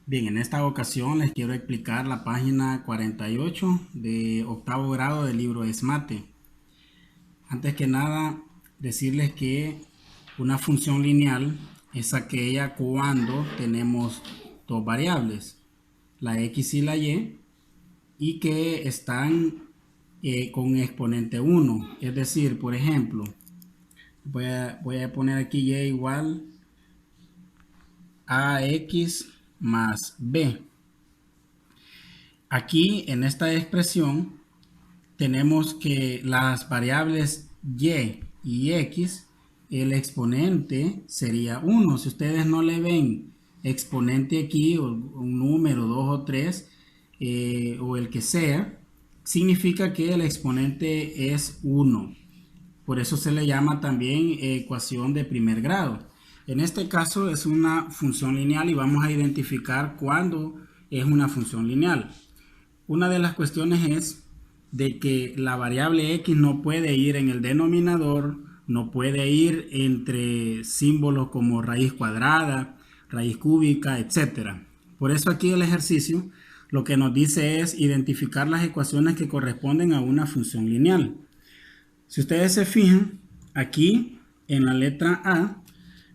Bien, en esta ocasión les quiero explicar la página 48 de octavo grado del libro ESMATE. Antes que nada, decirles que una función lineal es aquella cuando tenemos dos variables, la x y la y que están con exponente 1. Es decir, por ejemplo, voy a poner aquí y igual a x más b. Aquí en esta expresión tenemos que las variables y x, el exponente sería 1. Si ustedes no le ven exponente aquí, o un número, 2 o 3, o el que sea, significa que el exponente es 1. Por eso se le llama también ecuación de primer grado. En este caso es una función lineal y vamos a identificar cuándo es una función lineal. Una de las cuestiones es de que la variable x no puede ir en el denominador, no puede ir entre símbolos como raíz cuadrada, raíz cúbica, etc. Por eso aquí el ejercicio lo que nos dice es identificar las ecuaciones que corresponden a una función lineal. Si ustedes se fijan, aquí en la letra A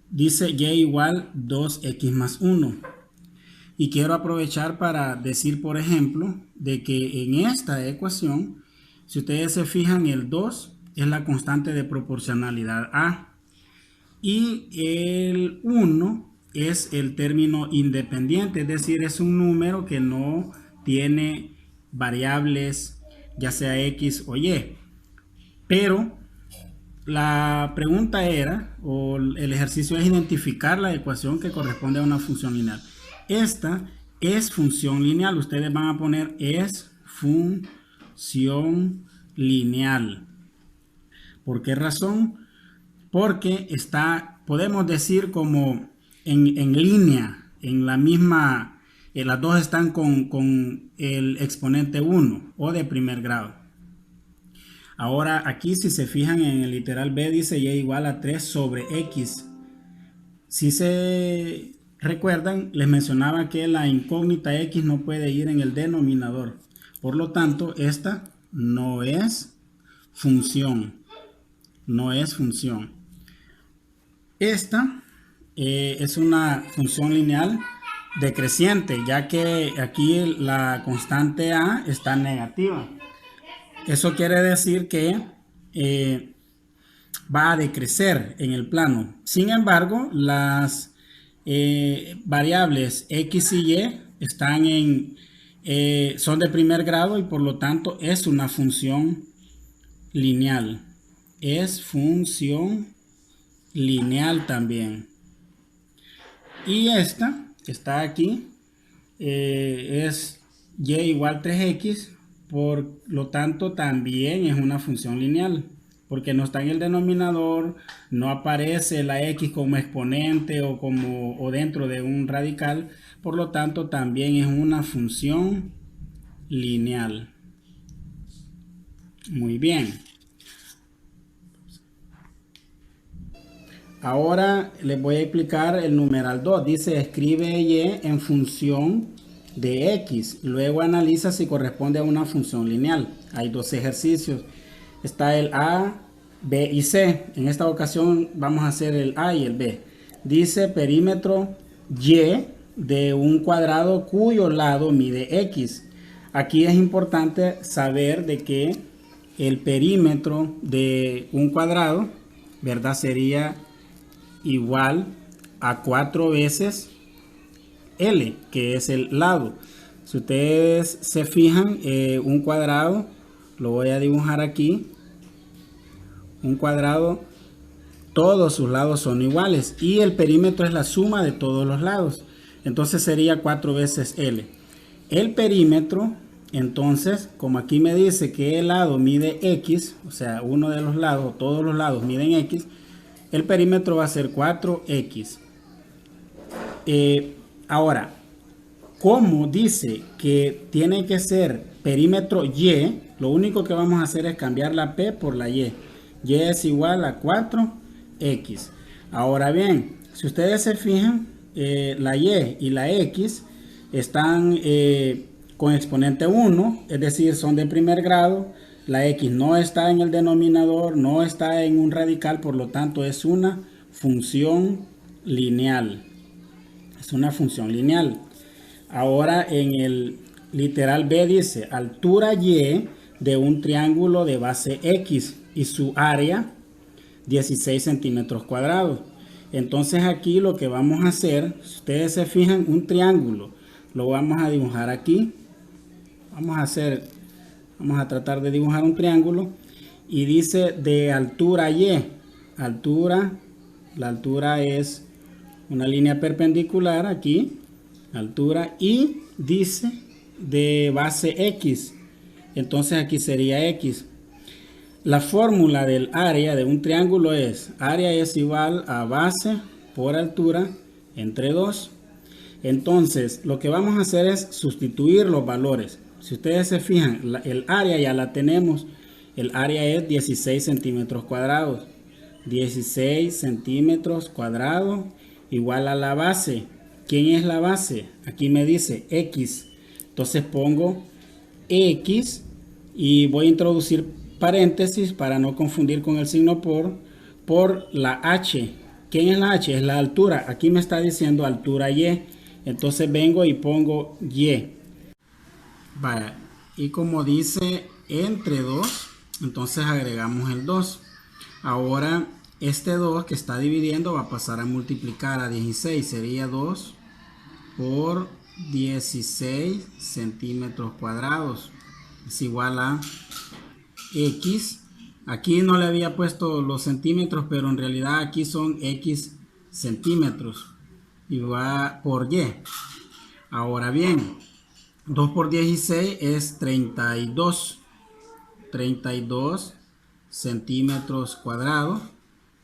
dice y igual 2x más 1. Y quiero aprovechar para decir, por ejemplo, de que en esta ecuación, si ustedes se fijan, el 2 es la constante de proporcionalidad A. Y el 1 es el término independiente, es decir, es un número que no tiene variables, ya sea X o Y. Pero la pregunta era, o el ejercicio es identificar la ecuación que corresponde a una función lineal. Esta es función lineal. Ustedes van a poner es función lineal. ¿Por qué razón? Porque podemos decir como en línea, en la misma, las dos están con el exponente 1 o de primer grado. Ahora aquí si se fijan en el literal B dice y igual a 3 sobre X. Si se recuerdan, les mencionaba que la incógnita X no puede ir en el denominador. Por lo tanto, esta no es función. No es función. Esta es una función lineal decreciente, ya que aquí la constante A está negativa. Eso quiere decir que va a decrecer en el plano. Sin embargo, las variables x y y están son de primer grado y por lo tanto es una función lineal. Es función lineal también. Y esta que está aquí es y igual 3x. Por lo tanto, también es una función lineal, porque no está en el denominador, no aparece la x como exponente o dentro de un radical. Por lo tanto, también es una función lineal. Muy bien. Ahora les voy a explicar el numeral 2. Dice, escribe y en función de x, luego analiza si corresponde a una función lineal. Hay dos ejercicios, está el A, B y C. En esta ocasión vamos a hacer el A y el B. Dice perímetro Y de un cuadrado cuyo lado mide X. Aquí es importante saber de que el perímetro de un cuadrado, ¿verdad? Sería igual a 4 veces L, que es el lado. Si ustedes se fijan, un cuadrado, lo voy a dibujar aquí. Un cuadrado, todos sus lados son iguales y el perímetro es la suma de todos los lados. Entonces sería 4 veces L. El perímetro, entonces, como aquí me dice que el lado mide X, o sea, uno de los lados, todos los lados miden X, el perímetro va a ser 4X. Ahora, como dice que tiene que ser perímetro Y, lo único que vamos a hacer es cambiar la P por la Y. Y es igual a 4X. Ahora bien, si ustedes se fijan, la Y y la X están con exponente 1, es decir, son de primer grado. La x no está en el denominador, no está en un radical, por lo tanto es una función lineal. Es una función lineal. Ahora en el literal B dice altura y de un triángulo de base x y su área 16 centímetros cuadrados. Entonces aquí lo que vamos a hacer, si ustedes se fijan, un triángulo lo vamos a dibujar aquí. Vamos a tratar de dibujar un triángulo y dice de altura y. La altura es una línea perpendicular aquí, altura, y dice de base x. Entonces aquí sería x. La fórmula del área de un triángulo es, área es igual a base por altura entre 2. Entonces, lo que vamos a hacer es sustituir los valores. Si ustedes se fijan, el área ya la tenemos. El área es 16 centímetros cuadrados. 16 centímetros cuadrados igual a la base. ¿Quién es la base? Aquí me dice x. Entonces pongo x y voy a introducir paréntesis para no confundir con el signo por la h. ¿Quién es la h? Es la altura. Aquí me está diciendo altura y. Entonces vengo y pongo y. Vaya, y como dice entre 2, entonces agregamos el 2. Ahora este 2 que está dividiendo va a pasar a multiplicar a 16. Sería 2 por 16 centímetros cuadrados. Es igual a x. Aquí no le había puesto los centímetros, pero en realidad aquí son x centímetros. Y va por y. Ahora bien, 2 por 16 es 32. 32 centímetros cuadrados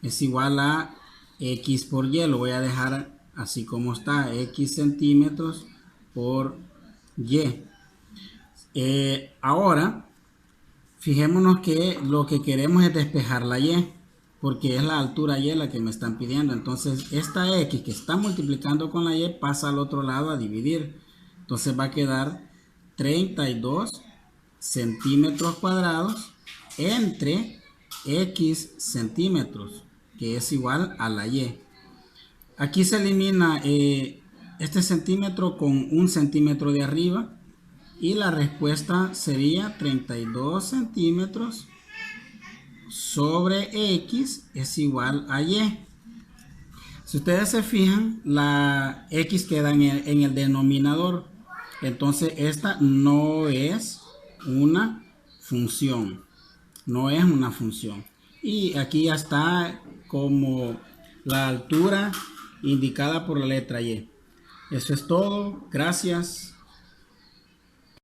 es igual a x por y. Lo voy a dejar así como está, x centímetros por y. Ahora, fijémonos que lo que queremos es despejar la y, porque es la altura y la que me están pidiendo. Entonces esta x que está multiplicando con la y pasa al otro lado a dividir. Entonces va a quedar 32 centímetros cuadrados entre x centímetros, que es igual a la y. Aquí se elimina este centímetro con un centímetro de arriba y la respuesta sería 32 centímetros sobre x es igual a y. Si ustedes se fijan, la x queda en el denominador. Entonces esta no es una función. No es una función. Y aquí ya está como la altura indicada por la letra y. Eso es todo. Gracias.